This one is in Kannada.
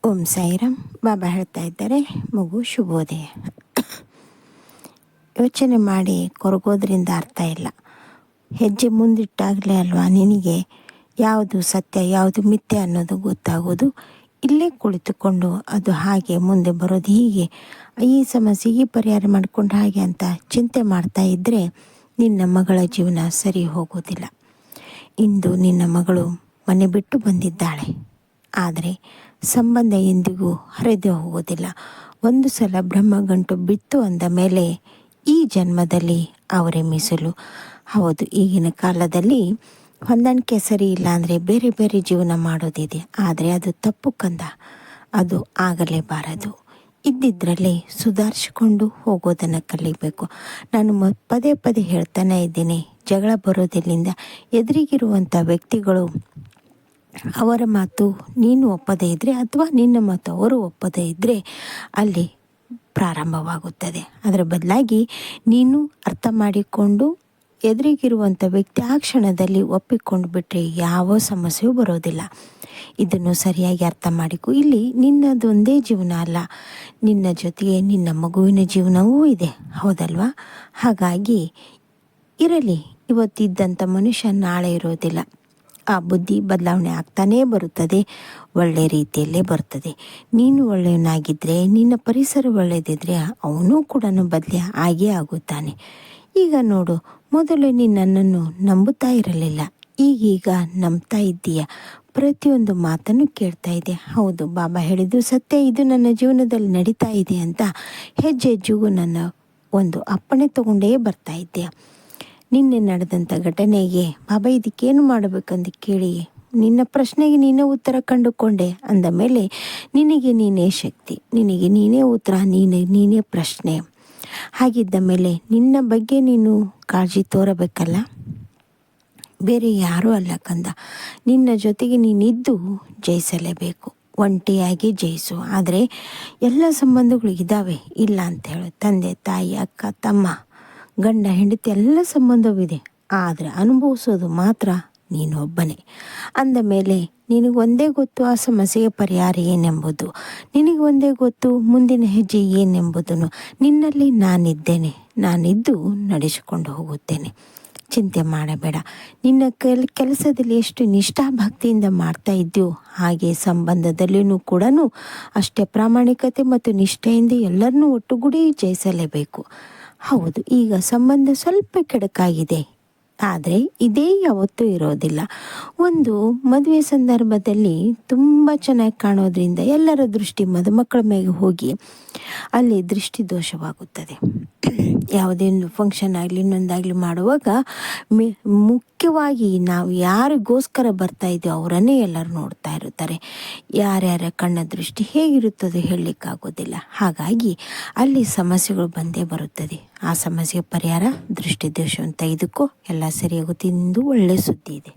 ಓಂ ಸಾಯಿರಾಮ್. ಬಾಬಾ ಹೇಳ್ತಾ ಇದ್ದಾರೆ, ಮಗು ಶುಭೋದಯ. ಯೋಚನೆ ಮಾಡಿ ಕೊರಗೋದ್ರಿಂದ ಅರ್ಥ ಇಲ್ಲ. ಹೆಜ್ಜೆ ಮುಂದಿಟ್ಟಾಗಲೇ ಅಲ್ವಾ ನಿನಗೆ ಯಾವುದು ಸತ್ಯ ಯಾವುದು ಮಿಥ್ಯೆ ಅನ್ನೋದು ಗೊತ್ತಾಗೋದು. ಇಲ್ಲೇ ಕುಳಿತುಕೊಂಡು ಅದು ಹಾಗೆ ಮುಂದೆ ಬರೋದು ಹೀಗೆ, ಈ ಸಮಸ್ಯೆಗೆ ಪರಿಹಾರ ಮಾಡಿಕೊಂಡು ಹಾಗೆ ಅಂತ ಚಿಂತೆ ಮಾಡ್ತಾ ಇದ್ದರೆ ನಿನ್ನ ಮಗಳ ಜೀವನ ಸರಿ ಹೋಗೋದಿಲ್ಲ. ಇಂದು ನಿನ್ನ ಮಗಳು ಮನೆ ಬಿಟ್ಟು ಬಂದಿದ್ದಾಳೆ, ಆದರೆ ಸಂಬಂಧ ಎಂದಿಗೂ ಹರಿದು ಹೋಗೋದಿಲ್ಲ. ಒಂದು ಸಲ ಬ್ರಹ್ಮಗಂಟು ಬಿತ್ತು ಅಂದ ಮೇಲೆ ಈ ಜನ್ಮದಲ್ಲಿ ಅವರೇ ಮೀಸಲು. ಹೌದು, ಈಗಿನ ಕಾಲದಲ್ಲಿ ಹೊಂದಾಣಿಕೆ ಸರಿ ಇಲ್ಲ ಅಂದರೆ ಬೇರೆ ಬೇರೆ ಜೀವನ ಮಾಡೋದಿದೆ, ಆದರೆ ಅದು ತಪ್ಪು ಕಂದ. ಅದು ಆಗಲೇಬಾರದು. ಇದ್ದಿದ್ದರಲ್ಲೇ ಸುಧಾರಿಸಿಕೊಂಡು ಹೋಗೋದನ್ನು ಕಲಿಬೇಕು. ನಾನು ಪದೇ ಪದೇ ಹೇಳ್ತಾನೆ ಇದ್ದೀನಿ, ಜಗಳ ಬರೋದಿಲ್ಲಿಂದ ಎದುರಿಗಿರುವಂಥ ವ್ಯಕ್ತಿಗಳು ಅವರ ಮಾತು ನೀನು ಒಪ್ಪದೇ ಇದ್ದರೆ ಅಥವಾ ನಿನ್ನ ಮಾತು ಅವರು ಒಪ್ಪದೇ ಇದ್ದರೆ ಅಲ್ಲಿ ಪ್ರಾರಂಭವಾಗುತ್ತದೆ. ಅದರ ಬದಲಾಗಿ ನೀನು ಅರ್ಥ ಮಾಡಿಕೊಂಡು ಎದುರಿಗಿರುವಂಥ ವ್ಯಕ್ತಿ ಆ ಕ್ಷಣದಲ್ಲಿ ಒಪ್ಪಿಕೊಂಡು ಬಿಟ್ಟರೆ ಯಾವ ಸಮಸ್ಯೆಯೂ ಬರೋದಿಲ್ಲ. ಇದನ್ನು ಸರಿಯಾಗಿ ಅರ್ಥ ಮಾಡಿಕೊ. ಇಲ್ಲಿ ನಿನ್ನದೊಂದೇ ಜೀವನ ಅಲ್ಲ, ನಿನ್ನ ಜೊತೆಗೆ ನಿನ್ನ ಮಗುವಿನ ಜೀವನವೂ ಇದೆ, ಹೌದಲ್ವಾ? ಹಾಗಾಗಿ ಇರಲಿ, ಇವತ್ತಿದ್ದಂಥ ಮನುಷ್ಯ ನಾಳೆ ಇರೋದಿಲ್ಲ. ಆ ಬುದ್ಧಿ ಬದಲಾವಣೆ ಆಗ್ತಾನೇ ಬರುತ್ತದೆ, ಒಳ್ಳೆಯ ರೀತಿಯಲ್ಲೇ ಬರ್ತದೆ. ನೀನು ಒಳ್ಳೆಯವನಾಗಿದ್ದರೆ, ನಿನ್ನ ಪರಿಸರ ಒಳ್ಳೆಯದಿದ್ದರೆ ಅವನೂ ಕೂಡ ಬದಲಿ ಆಗೇ ಆಗುತ್ತಾನೆ. ಈಗ ನೋಡು, ಮೊದಲು ನೀನು ನನ್ನನ್ನು ನಂಬುತ್ತಾ ಇರಲಿಲ್ಲ, ಈಗೀಗ ನಂಬ್ತಾ ಇದ್ದೀಯ. ಪ್ರತಿಯೊಂದು ಮಾತನ್ನು ಕೇಳ್ತಾ ಇದೆ. ಹೌದು, ಬಾಬಾ ಹೇಳಿದ್ದು ಸತ್ಯ, ಇದು ನನ್ನ ಜೀವನದಲ್ಲಿ ನಡೀತಾ ಇದೆ ಅಂತ ಹೆಜ್ಜೆ ಹೆಜ್ಜೆಗೂ ನನ್ನ ಒಂದು ಅಪ್ಪಣೆ ತಗೊಂಡೇ ಬರ್ತಾ ಇದ್ದೀಯ. ನಿನ್ನೆ ನಡೆದಂಥ ಘಟನೆಗೆ ಬಾಬಾ ಇದಕ್ಕೇನು ಮಾಡಬೇಕಂದು ಕೇಳಿ ನಿನ್ನ ಪ್ರಶ್ನೆಗೆ ನೀನೇ ಉತ್ತರ ಕಂಡುಕೊಂಡೆ ಅಂದ ಮೇಲೆ ನಿನಗೆ ನೀನೇ ಶಕ್ತಿ, ನಿನಗೆ ನೀನೇ ಉತ್ತರ, ನೀನೇ ಪ್ರಶ್ನೆ. ಹಾಗಿದ್ದ ಮೇಲೆ ನಿನ್ನ ಬಗ್ಗೆ ನೀನು ಕಾಳಜಿ ತೋರಬೇಕಲ್ಲ, ಬೇರೆ ಯಾರೂ ಅಲ್ಲ ಕಂದ. ನಿನ್ನ ಜೊತೆಗೆ ನೀನಿದ್ದು ಜಯಿಸಲೇಬೇಕು, ಒಂಟಿಯಾಗಿ ಜಯಿಸು. ಆದರೆ ಎಲ್ಲ ಸಂಬಂಧಗಳು ಇದ್ದಾವೆ, ಇಲ್ಲ ಅಂತ ಹೇಳು. ತಂದೆ ತಾಯಿ, ಅಕ್ಕ ತಮ್ಮ, ಗಂಡ ಹೆಂಡತಿ ಎಲ್ಲ ಸಂಬಂಧವಿದೆ, ಆದರೆ ಅನುಭವಿಸೋದು ಮಾತ್ರ ನೀನೊಬ್ಬನೇ. ಅಂದ ಮೇಲೆ ನಿನಗೊಂದೇ ಗೊತ್ತು ಆ ಸಮಸ್ಯೆಗೆ ಪರಿಹಾರ ಏನೆಂಬುದು, ನಿನಗೆ ಒಂದೇ ಗೊತ್ತು ಮುಂದಿನ ಹೆಜ್ಜೆ ಏನೆಂಬುದನ್ನು. ನಿನ್ನಲ್ಲಿ ನಾನಿದ್ದೇನೆ, ನಾನಿದ್ದು ನಡೆಸಿಕೊಂಡು ಹೋಗುತ್ತೇನೆ. ಚಿಂತೆ ಮಾಡಬೇಡ. ನಿನ್ನ ಕೆಲಸದಲ್ಲಿ ಎಷ್ಟು ನಿಷ್ಠಾಭಕ್ತಿಯಿಂದ ಮಾಡ್ತಾ ಇದ್ದೀಯೋ ಹಾಗೆ ಸಂಬಂಧದಲ್ಲಿಯೂ ಕೂಡ ಅಷ್ಟೇ ಪ್ರಾಮಾಣಿಕತೆ ಮತ್ತು ನಿಷ್ಠೆಯಿಂದ ಎಲ್ಲರನ್ನೂ ಒಟ್ಟುಗೂಡಿ ಜಯಿಸಲೇಬೇಕು. ಹೌದು, ಈಗ ಸಂಬಂಧ ಸ್ವಲ್ಪ ಕೆಡಕಾಗಿದೆ, ಆದರೆ ಇದೇ ಯಾವತ್ತೂ ಇರೋದಿಲ್ಲ. ಒಂದು ಮದುವೆ ಸಂದರ್ಭದಲ್ಲಿ ತುಂಬ ಚೆನ್ನಾಗಿ ಕಾಣೋದ್ರಿಂದ ಎಲ್ಲರ ದೃಷ್ಟಿ ಮದುಮಕ್ಕಳ ಮೇಲೆ ಹೋಗಿ ಅಲ್ಲಿ ದೃಷ್ಟಿ ದೋಷವಾಗುತ್ತದೆ. ಯಾವುದೇ ಒಂದು ಫಂಕ್ಷನ್ ಆಗಲಿ ಇನ್ನೊಂದಾಗಲಿ ಮಾಡುವಾಗ ಮುಖ್ಯವಾಗಿ ನಾವು ಯಾರಿಗೋಸ್ಕರ ಬರ್ತಾ ಇದ್ದೀವೋ ಅವರನ್ನೇ ಎಲ್ಲರೂ ನೋಡ್ತಾ ಇರುತ್ತಾರೆ. ಯಾರ್ಯಾರ ಕಣ್ಣ ದೃಷ್ಟಿ ಹೇಗಿರುತ್ತದೆ ಹೇಳಲಿಕ್ಕಾಗೋದಿಲ್ಲ. ಹಾಗಾಗಿ ಅಲ್ಲಿ ಸಮಸ್ಯೆಗಳು ಬಂದೇ ಬರುತ್ತದೆ. ಆ ಸಮಸ್ಯೆಗೆ ಪರಿಹಾರ ದೃಷ್ಟಿ ದೋಷವನ್ನು ತೆಗೆದುಕೋ, ಎಲ್ಲ ಸರಿಯಾಗುತ್ತೆ. ಇಂದು ಒಳ್ಳೆಯ ಸುದ್ದಿ ಇದೆ.